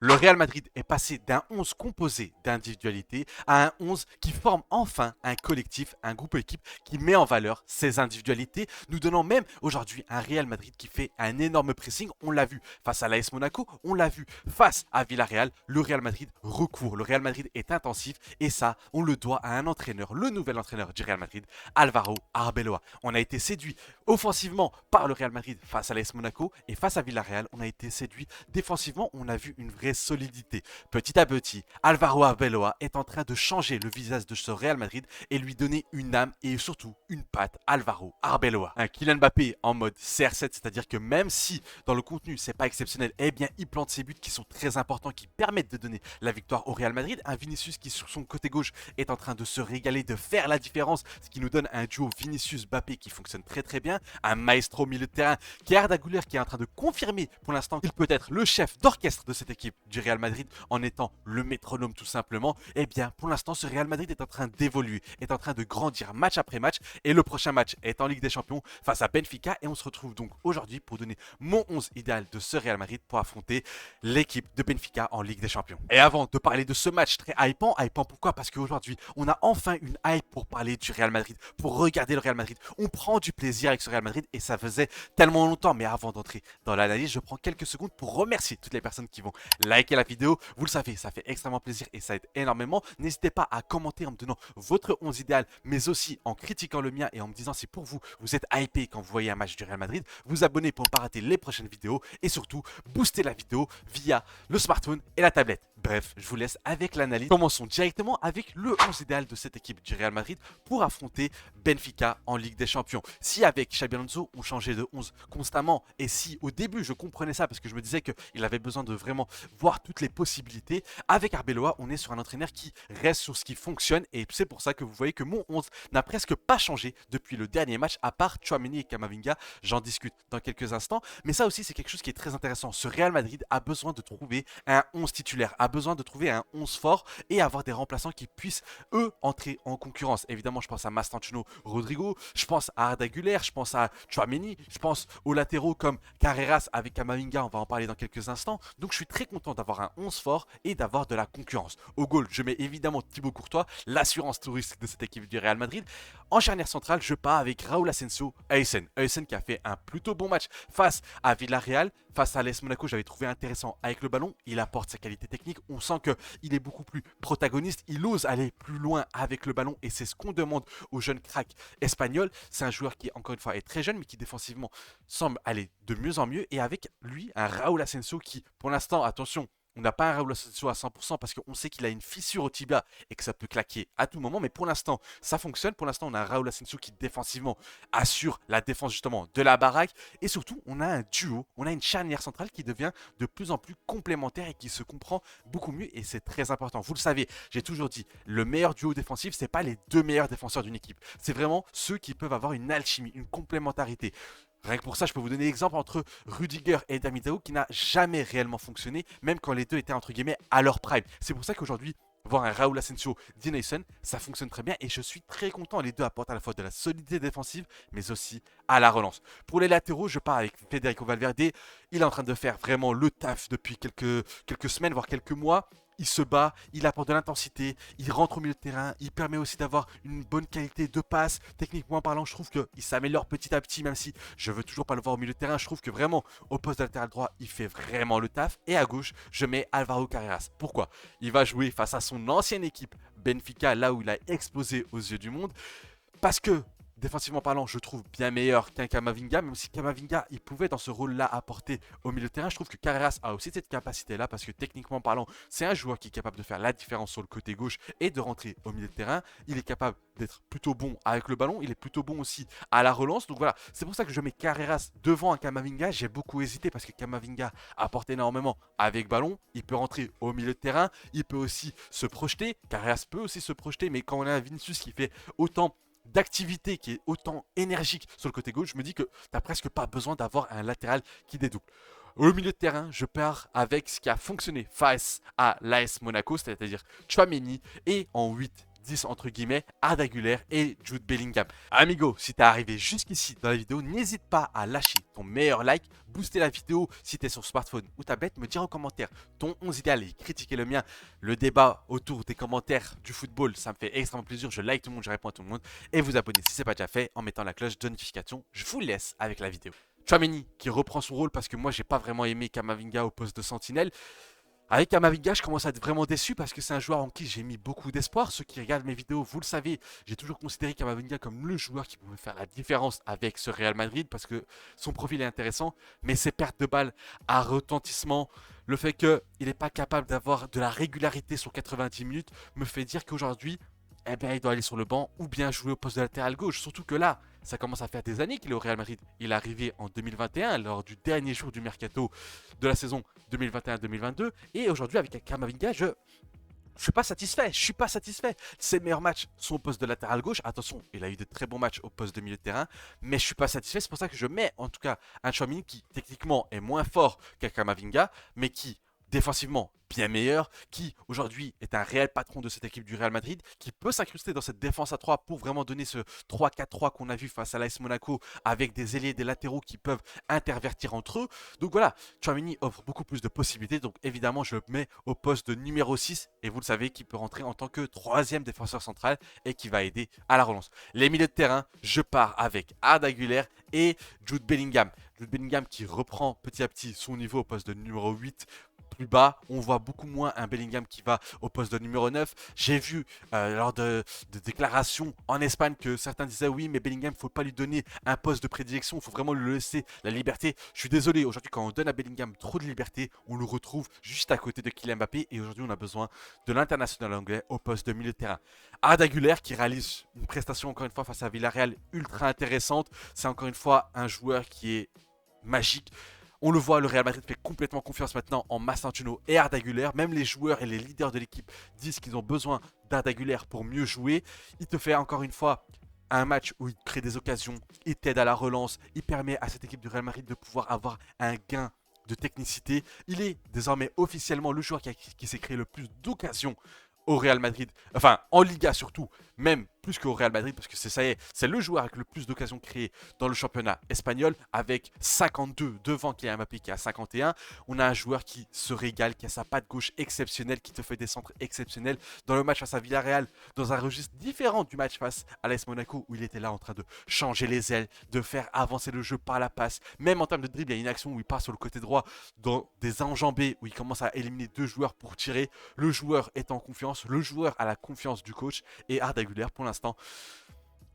Le Real Madrid est passé d'un 11 composé d'individualités à un 11 qui forme enfin un collectif, un groupe équipe qui met en valeur ses individualités, nous donnant même aujourd'hui un Real Madrid qui fait un énorme pressing. On l'a vu face à l'AS Monaco, on l'a vu face à Villarreal. Le Real Madrid recourt, le Real Madrid est intensif et ça, on le doit à un entraîneur, le nouvel entraîneur du Real Madrid, Alvaro Arbeloa. On a été séduit offensivement par le Real Madrid face à l'AS Monaco et face à Villarreal, on a été séduit défensivement. On a vu une vraie solidité. Petit à petit, Alvaro Arbeloa est en train de changer le visage de ce Real Madrid et lui donner une âme et surtout une patte. Alvaro Arbeloa. Un Kylian Mbappé en mode CR7, c'est-à-dire que même si dans le contenu c'est pas exceptionnel, eh bien il plante ses buts qui sont très importants, qui permettent de donner la victoire au Real Madrid. Un Vinicius qui sur son côté gauche est en train de se régaler, de faire la différence, ce qui nous donne un duo Vinicius-Mbappé qui fonctionne très très bien. Un maestro au milieu de terrain qui est Arda Güler qui est en train de confirmer pour l'instant qu'il peut être le chef d'orchestre de cette équipe du Real Madrid en étant le métronome tout simplement. Eh bien pour l'instant ce Real Madrid est en train d'évoluer, est en train de grandir match après match et le prochain match est en Ligue des Champions face à Benfica et on se retrouve donc aujourd'hui pour donner mon 11 idéal de ce Real Madrid pour affronter l'équipe de Benfica en Ligue des Champions. Et avant de parler de ce match très hypant pourquoi? Parce qu'aujourd'hui on a enfin une hype pour parler du Real Madrid, pour regarder le Real Madrid. On prend du plaisir avec ce Real Madrid et ça faisait tellement longtemps. Mais avant d'entrer dans l'analyse, je prends quelques secondes pour remercier toutes les personnes qui vont liker la vidéo. Vous le savez, ça fait extrêmement plaisir et ça aide énormément. N'hésitez pas à commenter en me donnant votre 11 idéal, mais aussi en critiquant le mien et en me disant si pour vous, vous êtes hypé quand vous voyez un match du Real Madrid. Vous abonnez pour ne pas rater les prochaines vidéos et surtout, booster la vidéo via le smartphone et la tablette. Bref, je vous laisse avec l'analyse. Commençons directement avec le 11 idéal de cette équipe du Real Madrid pour affronter Benfica en Ligue des Champions. Si avec Xabi Alonso, on changeait de 11 constamment et si au début je comprenais ça parce que je me disais qu'il avait besoin de vraiment voir toutes les possibilités, avec Arbeloa, on est sur un entraîneur qui reste sur ce qui fonctionne et c'est pour ça que vous voyez que mon 11 n'a presque pas changé depuis le dernier match à part Tchouaméni et Camavinga. J'en discute dans quelques instants, mais ça aussi c'est quelque chose qui est très intéressant. Ce Real Madrid a besoin de trouver un 11 titulaire, a besoin de trouver un 11 fort et avoir des remplaçants qui puissent eux entrer en concurrence. Évidemment, je pense à Mastantuono, Rodrigo, je pense à Arda Güler, je pense à Tchouaméni, je pense aux latéraux comme Carreras avec Camavinga, on va en parler dans quelques instants. Donc je suis très content d'avoir un 11 fort et d'avoir de la concurrence. Au goal, je mets évidemment Thibaut Courtois, l'assurance touristique de cette équipe du Real Madrid. En charnière centrale, je pars avec Raúl Asensio, Aysen qui a fait un plutôt bon match face à Villarreal, face à l'AS Monaco, j'avais trouvé intéressant avec le ballon, il apporte sa qualité technique, on sent qu'il est beaucoup plus protagoniste, il ose aller plus loin avec le ballon et c'est ce qu'on demande aux jeunes cracks espagnols. C'est un joueur qui encore une fois est très jeune mais qui défensivement semble aller de mieux en mieux et avec lui un Raúl Asensio qui pour l'instant, attention, on n'a pas un Raúl Asensio à 100% parce qu'on sait qu'il a une fissure au tibia et que ça peut claquer à tout moment. Mais pour l'instant, ça fonctionne. Pour l'instant, on a un Raúl Asensio qui défensivement assure la défense justement de la baraque. Et surtout, on a un duo, on a une charnière centrale qui devient de plus en plus complémentaire et qui se comprend beaucoup mieux. Et c'est très important. Vous le savez, j'ai toujours dit, le meilleur duo défensif, c'est pas les deux meilleurs défenseurs d'une équipe. C'est vraiment ceux qui peuvent avoir une alchimie, une complémentarité. Rien que pour ça, je peux vous donner l'exemple entre Rudiger et Damitao qui n'a jamais réellement fonctionné, même quand les deux étaient entre guillemets à leur prime. C'est pour ça qu'aujourd'hui, voir un Raúl Asensio, Dean Aysen, ça fonctionne très bien et je suis très content. Les deux apportent à la fois de la solidité défensive, mais aussi à la relance. Pour les latéraux, je pars avec Federico Valverde. Il est en train de faire vraiment le taf depuis quelques semaines, voire quelques mois. Il se bat, il apporte de l'intensité, il rentre au milieu de terrain, il permet aussi d'avoir une bonne qualité de passe. Techniquement parlant, je trouve qu'il s'améliore petit à petit, même si je veux toujours pas le voir au milieu de terrain. Je trouve que vraiment, au poste de latéral droit, il fait vraiment le taf. Et à gauche, je mets Alvaro Carreras. Pourquoi? Il va jouer face à son ancienne équipe Benfica, là où il a explosé aux yeux du monde. Parce que défensivement parlant, je trouve bien meilleur qu'un Camavinga, même si Camavinga, il pouvait dans ce rôle-là apporter au milieu de terrain. Je trouve que Carreras a aussi cette capacité-là parce que techniquement parlant, c'est un joueur qui est capable de faire la différence sur le côté gauche et de rentrer au milieu de terrain. Il est capable d'être plutôt bon avec le ballon, il est plutôt bon aussi à la relance. Donc voilà, c'est pour ça que je mets Carreras devant un Camavinga. J'ai beaucoup hésité parce que Camavinga apporte énormément avec ballon. Il peut rentrer au milieu de terrain, il peut aussi se projeter. Carreras peut aussi se projeter, mais quand on a un Vinicius qui fait autant d'activité qui est autant énergique sur le côté gauche, je me dis que tu n'as presque pas besoin d'avoir un latéral qui dédouble. Au milieu de terrain, je pars avec ce qui a fonctionné face à l'AS Monaco, c'est-à-dire Tchouaméni, et en 8, 10 entre guillemets, Arda Güler et Jude Bellingham. Amigo, si t'es arrivé jusqu'ici dans la vidéo, n'hésite pas à lâcher ton meilleur like, booster la vidéo si t'es sur smartphone ou tablette, me dire en commentaire ton 11 idéal et critiquer le mien. Le débat autour des commentaires du football, ça me fait extrêmement plaisir. Je like tout le monde, je réponds à tout le monde. Et vous abonnez si c'est pas déjà fait en mettant la cloche de notification. Je vous laisse avec la vidéo. Tchouaméni qui reprend son rôle parce que moi j'ai pas vraiment aimé Camavinga au poste de sentinelle. Avec Camavinga, je commence à être vraiment déçu parce que c'est un joueur en qui j'ai mis beaucoup d'espoir. Ceux qui regardent mes vidéos, vous le savez, j'ai toujours considéré Camavinga comme le joueur qui pouvait faire la différence avec ce Real Madrid parce que son profil est intéressant, mais ses pertes de balles à retentissement, le fait qu'il n'est pas capable d'avoir de la régularité sur 90 minutes me fait dire qu'aujourd'hui, eh bien, il doit aller sur le banc ou bien jouer au poste de latéral gauche. Surtout que là, ça commence à faire des années qu'il est au Real Madrid. Il est arrivé en 2021 lors du dernier jour du mercato de la saison 2021-2022. Et aujourd'hui, avec Camavinga, je suis pas satisfait. Je suis pas satisfait. Ses meilleurs matchs sont au poste de latéral gauche. Attention, il a eu de très bons matchs au poste de milieu de terrain. Mais je suis pas satisfait. C'est pour ça que je mets en tout cas un Tchouaméni qui techniquement est moins fort qu'un Camavinga, mais qui défensivement bien meilleur, qui aujourd'hui est un réel patron de cette équipe du Real Madrid, qui peut s'incruster dans cette défense à 3 pour vraiment donner ce 3-4-3 qu'on a vu face à l'AS Monaco avec des ailiers, des latéraux qui peuvent intervertir entre eux. Donc voilà, Tchouaméni offre beaucoup plus de possibilités, donc évidemment je le mets au poste de numéro 6 et vous le savez qui peut rentrer en tant que troisième défenseur central et qui va aider à la relance. Les milieux de terrain, je pars avec Arda Güler et Jude Bellingham. Jude Bellingham qui reprend petit à petit son niveau au poste de numéro 8 plus bas, on voit beaucoup moins un Bellingham qui va au poste de numéro 9. J'ai vu lors de déclarations en Espagne que certains disaient oui mais Bellingham il ne faut pas lui donner un poste de prédilection, il faut vraiment lui laisser la liberté. Je suis désolé, aujourd'hui quand on donne à Bellingham trop de liberté, on le retrouve juste à côté de Kylian Mbappé et aujourd'hui on a besoin de l'international anglais au poste de milieu de terrain. Arda Güler qui réalise une prestation encore une fois face à Villarreal ultra intéressante, c'est encore une fois un joueur qui est magique. On le voit, le Real Madrid fait complètement confiance maintenant en Mascherano et Arda Güler. Même les joueurs et les leaders de l'équipe disent qu'ils ont besoin d'Arda Güler pour mieux jouer. Il te fait encore une fois un match où il crée des occasions, il t'aide à la relance, il permet à cette équipe du Real Madrid de pouvoir avoir un gain de technicité. Il est désormais officiellement le joueur qui s'est créé le plus d'occasions au Real Madrid, enfin en Liga surtout, même plus qu'au Real Madrid, parce que ça y est, c'est le joueur avec le plus d'occasions créées dans le championnat espagnol, avec 52 devant Kylian Mbappé qui a 51. On a un joueur qui se régale, qui a sa patte gauche exceptionnelle, qui te fait des centres exceptionnels. Dans le match face à Villarreal, dans un registre différent du match face à l'AS Monaco, où il était là en train de changer les ailes, de faire avancer le jeu par la passe. Même en termes de dribble, il y a une action où il part sur le côté droit, dans des enjambées, où il commence à éliminer deux joueurs pour tirer. Le joueur est en confiance, le joueur a la confiance du coach, et Arda Güler pour l'instant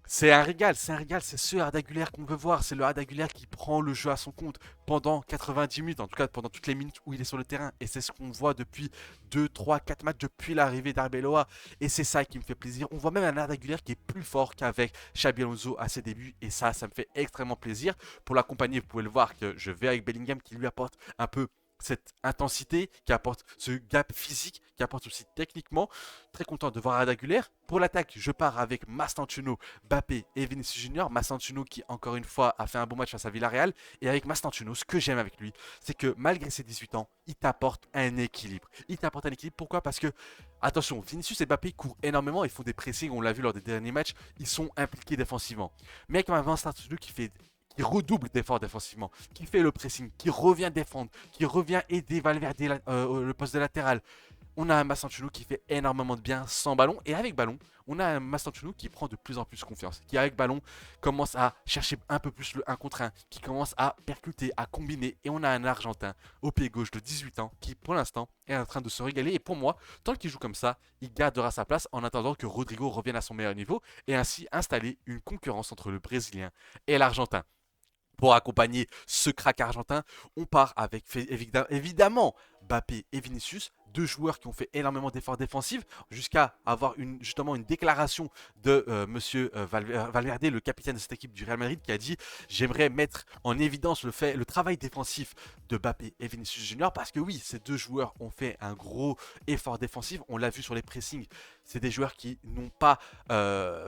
c'est un régal, c'est ce Arda Güler qu'on veut voir, c'est le Arda Güler qui prend le jeu à son compte pendant 90 minutes, en tout cas pendant toutes les minutes où il est sur le terrain, et c'est ce qu'on voit depuis 2, 3, 4 matchs depuis l'arrivée d'Arbeloa, et c'est ça qui me fait plaisir. On voit même un Arda Güler qui est plus fort qu'avec Xabi Alonso à ses débuts, et ça me fait extrêmement plaisir. Pour l'accompagner, vous pouvez le voir que je vais avec Bellingham qui lui apporte un peu cette intensité, qui apporte ce gap physique, qui apporte aussi techniquement. Très content de voir Arda Güler. Pour l'attaque, je pars avec Mascherano, Mbappé et Vinicius Junior. Mascherano qui, encore une fois, a fait un bon match face à Villarreal. Et avec Mascherano, ce que j'aime avec lui, c'est que malgré ses 18 ans, il t'apporte un équilibre. Il t'apporte un équilibre. Pourquoi? Parce que, attention, Vinicius et Mbappé courent énormément. Ils font des pressings, on l'a vu lors des derniers matchs. Ils sont impliqués défensivement. Mais avec Mascherano qui redouble d'efforts défensivement, qui fait le pressing, qui revient défendre, qui revient aider Valverde le poste de latéral. On a un Mascherano qui fait énormément de bien sans ballon. Et avec ballon, on a un Mascherano qui prend de plus en plus confiance. Qui avec ballon commence à chercher un peu plus le 1 contre 1. Qui commence à percuter, à combiner. Et on a un Argentin au pied gauche de 18 ans qui pour l'instant est en train de se régaler. Et pour moi, tant qu'il joue comme ça, il gardera sa place en attendant que Rodrigo revienne à son meilleur niveau. Et ainsi installer une concurrence entre le Brésilien et l'Argentin. Pour accompagner ce crack argentin, on part avec évidemment Mbappé et Vinicius, deux joueurs qui ont fait énormément d'efforts défensifs, jusqu'à avoir justement une déclaration de monsieur Valverde, le capitaine de cette équipe du Real Madrid, qui a dit « J'aimerais mettre en évidence le travail défensif de Mbappé et Vinicius Junior, parce que oui, ces deux joueurs ont fait un gros effort défensif, on l'a vu sur les pressings, c'est des joueurs qui n'ont pas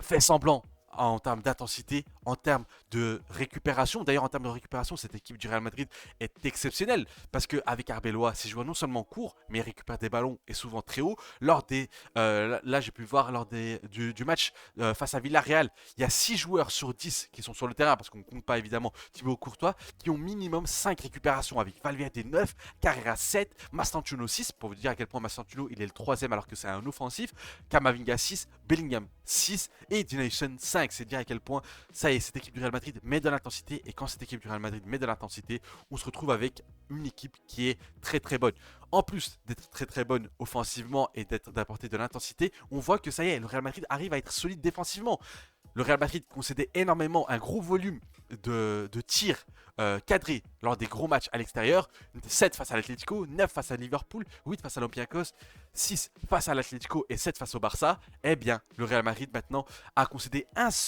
fait semblant en termes d'intensité, en termes de récupération. D'ailleurs, en termes de récupération, cette équipe du Real Madrid est exceptionnelle parce qu'avec Arbeloa, ces joueurs non seulement courent, mais ils récupèrent des ballons et souvent très haut. Là, j'ai pu voir du match face à Villarreal, il y a 6 joueurs sur 10 qui sont sur le terrain parce qu'on ne compte pas évidemment Thibaut Courtois qui ont minimum 5 récupérations avec Valverde 9, Carrera 7, Mastantuono 6, pour vous dire à quel point Mastantuono il est le troisième alors que c'est un offensif, Camavinga 6, Bellingham 6 et Dination 5. C'est dire à quel point ça y est, cette équipe du Real Madrid met de l'intensité et quand cette équipe du Real Madrid met de l'intensité, on se retrouve avec une équipe qui est très très bonne. En plus d'être très très bonne offensivement et d'apporter de l'intensité, on voit que ça y est, le Real Madrid arrive à être solide défensivement. Le Real Madrid concédait énormément un gros volume de tirs cadrés lors des gros matchs à l'extérieur. 7 face à l'Atlético, 9 face à Liverpool, 8 face à l'Olympiakos, 6 face à l'Atlético et 7 face au Barça. Eh bien, le Real Madrid maintenant a concédé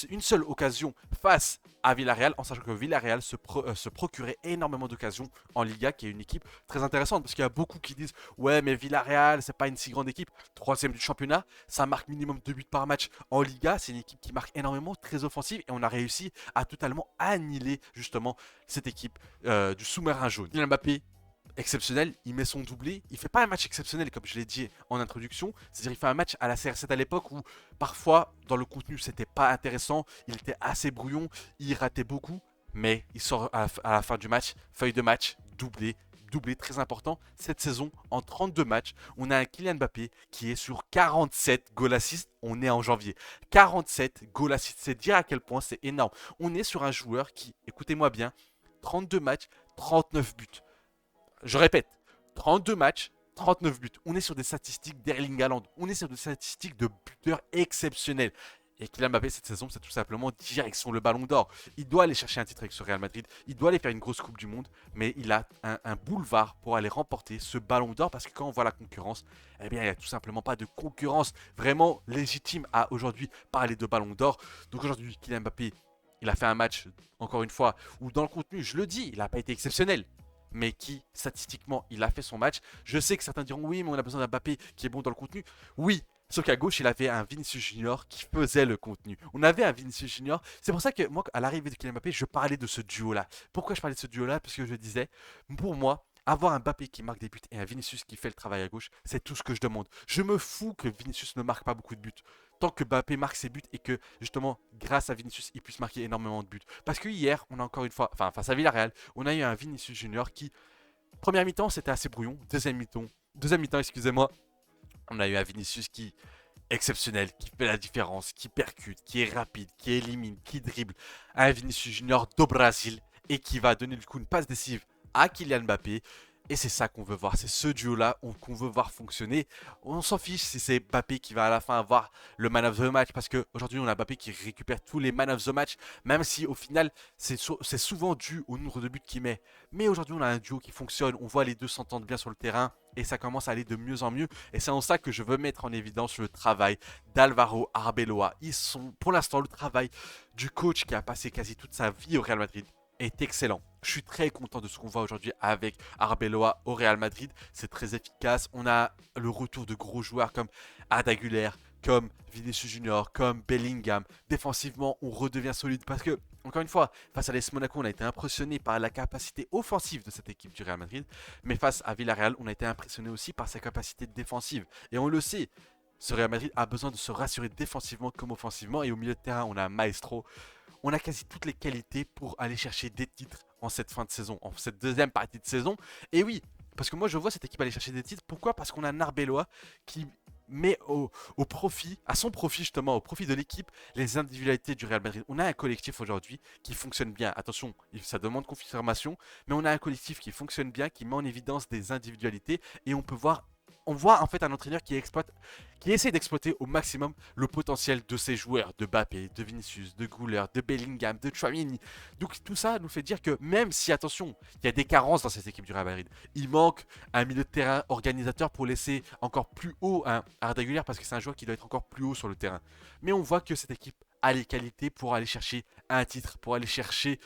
une seule occasion face à Villarreal, en sachant que Villarreal se procurait énormément d'occasions en Liga, qui est une équipe très intéressante, parce qu'il y a beaucoup qui disent « Ouais, mais Villarreal, c'est pas une si grande équipe. Troisième du championnat, ça marque minimum 2 buts par match en Liga. C'est une équipe qui marque énormément, très offensive, et on a réussi à totalement annihiler justement cette équipe du sous-marin jaune. » Kylian Mbappé, exceptionnel, il met son doublé, il fait pas un match exceptionnel comme je l'ai dit en introduction, c'est-à-dire il fait un match à la CR7 à l'époque où parfois dans le contenu c'était pas intéressant, il était assez brouillon, il ratait beaucoup, mais il sort à la fin du match, feuille de match, doublé très important. Cette saison, en 32 matchs, on a un Kylian Mbappé qui est sur 47 goal assists, on est en janvier. 47 goal assists, c'est dire à quel point c'est énorme. On est sur un joueur qui, écoutez-moi bien, 32 matchs, 39 buts. Je répète, 32 matchs, 39 buts. On est sur des statistiques d'Erling Haaland. On est sur des statistiques de buteurs exceptionnels. Et Kylian Mbappé cette saison, c'est tout simplement direction le Ballon d'Or. Il doit aller chercher un titre avec ce Real Madrid. Il doit aller faire une grosse Coupe du Monde. Mais il a un boulevard pour aller remporter ce Ballon d'Or. Parce que quand on voit la concurrence, eh bien, il n'y a tout simplement pas de concurrence vraiment légitime à aujourd'hui parler de Ballon d'Or. Donc aujourd'hui, Kylian Mbappé, il a fait un match, encore une fois, où dans le contenu, je le dis, il n'a pas été exceptionnel, mais qui, statistiquement, il a fait son match. Je sais que certains diront oui, mais on a besoin d'un Mbappé qui est bon dans le contenu. Oui, sauf qu'à gauche, il avait un Vinicius Junior qui faisait le contenu. On avait un Vinicius Junior. C'est pour ça que moi, à l'arrivée de Kylian Mbappé, je parlais de ce duo-là. Pourquoi je parlais de ce duo-là? Parce que je disais, pour moi, avoir un Mbappé qui marque des buts et un Vinicius qui fait le travail à gauche, c'est tout ce que je demande. Je me fous que Vinicius ne marque pas beaucoup de buts. Tant que Mbappé marque ses buts et que, justement, grâce à Vinicius, il puisse marquer énormément de buts. Parce que hier, on a encore une fois, enfin, face à Villarreal, on a eu un Vinicius Junior qui, première mi-temps, c'était assez brouillon. Deuxième mi-temps, excusez-moi, on a eu un Vinicius qui exceptionnel, qui fait la différence, qui percute, qui est rapide, qui élimine, qui dribble. Un Vinicius Junior do Brasil et qui va donner du coup une passe décisive à Kylian Mbappé. Et c'est ça qu'on veut voir, c'est ce duo-là qu'on veut voir fonctionner. On s'en fiche si c'est Mbappé qui va à la fin avoir le man of the match, parce qu'aujourd'hui on a Mbappé qui récupère tous les man of the match, même si au final c'est souvent dû au nombre de buts qu'il met. Mais aujourd'hui on a un duo qui fonctionne, on voit les deux s'entendent bien sur le terrain, et ça commence à aller de mieux en mieux. Et c'est en ça que je veux mettre en évidence le travail d'Alvaro Arbeloa. Ils sont, pour l'instant, le travail du coach qui a passé quasi toute sa vie au Real Madrid est excellent. Je suis très content de ce qu'on voit aujourd'hui avec Arbeloa au Real Madrid. C'est très efficace. On a le retour de gros joueurs comme Arda Güler, comme Vinicius Junior, comme Bellingham. Défensivement, on redevient solide parce que, encore une fois, face à l'AS Monaco, on a été impressionné par la capacité offensive de cette équipe du Real Madrid. Mais face à Villarreal, on a été impressionné aussi par sa capacité défensive. Et on le sait, ce Real Madrid a besoin de se rassurer défensivement comme offensivement. Et au milieu de terrain, on a un maestro. On a quasi toutes les qualités pour aller chercher des titres en cette fin de saison, en cette deuxième partie de saison. Et oui, parce que moi je vois cette équipe aller chercher des titres. Pourquoi? Parce qu'on a un Arbeloa qui met au profit, à son profit justement, au profit de l'équipe, les individualités du Real Madrid. On a un collectif aujourd'hui qui fonctionne bien. Attention, ça demande confirmation, mais on a un collectif qui fonctionne bien, qui met en évidence des individualités et on voit en fait un entraîneur qui essaie d'exploiter au maximum le potentiel de ses joueurs, de Mbappé, de Vinicius, de Güler, de Bellingham, de Tchouaméni. Donc tout ça nous fait dire que même si, attention, il y a des carences dans cette équipe du Real Madrid, il manque un milieu de terrain organisateur pour laisser encore plus haut un Arda Güler parce que c'est un joueur qui doit être encore plus haut sur le terrain. Mais on voit que cette équipe a les qualités pour aller chercher un titre, pour aller chercher,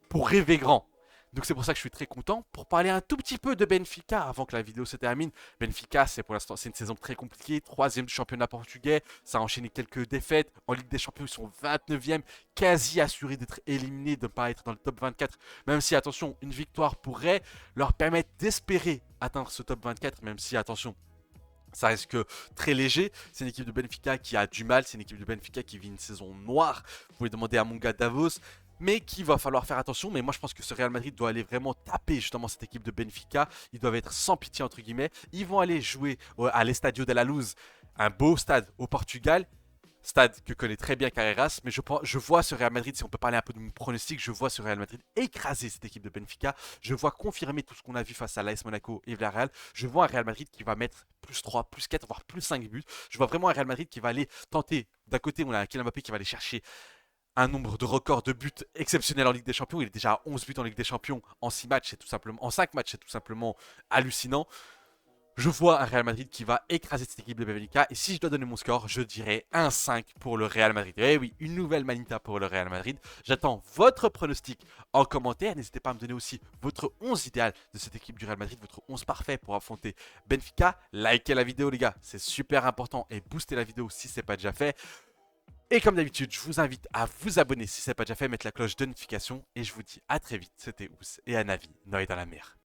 pour rêver grand. Donc c'est pour ça que je suis très content. Pour parler un tout petit peu de Benfica avant que la vidéo se termine. Benfica, c'est pour l'instant, c'est une saison très compliquée. Troisième du championnat portugais. Ça a enchaîné quelques défaites. En Ligue des Champions, ils sont 29e. Quasi assurés d'être éliminés, de ne pas être dans le top 24. Même si, attention, une victoire pourrait leur permettre d'espérer atteindre ce top 24. Même si, attention, ça reste que très léger. C'est une équipe de Benfica qui a du mal. C'est une équipe de Benfica qui vit une saison noire. Vous pouvez demander à mon gars Davos. Mais qu'il va falloir faire attention. Mais moi, je pense que ce Real Madrid doit aller vraiment taper justement cette équipe de Benfica. Ils doivent être sans pitié, entre guillemets. Ils vont aller jouer à l'Estadio de la Luz, un beau stade au Portugal. Stade que connaît très bien Carreras, mais je vois ce Real Madrid, si on peut parler un peu de mon pronostic, je vois ce Real Madrid écraser cette équipe de Benfica. Je vois confirmer tout ce qu'on a vu face à l'AS Monaco et Villarreal. Je vois un Real Madrid qui va mettre plus 3, plus 4, voire plus 5 buts. Je vois vraiment un Real Madrid qui va aller tenter. D'un côté, on a un Kylian Mbappé qui va aller chercher un nombre de records de buts exceptionnel en Ligue des Champions. Il est déjà à 11 buts en Ligue des Champions en 6 matchs, c'est tout simplement en 5 matchs, c'est tout simplement hallucinant. Je vois un Real Madrid qui va écraser cette équipe de Benfica. Et si je dois donner mon score, je dirais 1-5 pour le Real Madrid. Eh oui, une nouvelle manita pour le Real Madrid. J'attends votre pronostic en commentaire. N'hésitez pas à me donner aussi votre 11 idéal de cette équipe du Real Madrid, votre 11 parfait pour affronter Benfica. Likez la vidéo les gars, c'est super important. Et boostez la vidéo si ce n'est pas déjà fait. Et comme d'habitude, je vous invite à vous abonner si ce n'est pas déjà fait, mettre la cloche de notification. Et je vous dis à très vite. C'était Ous et à Navi, Noé dans la mer.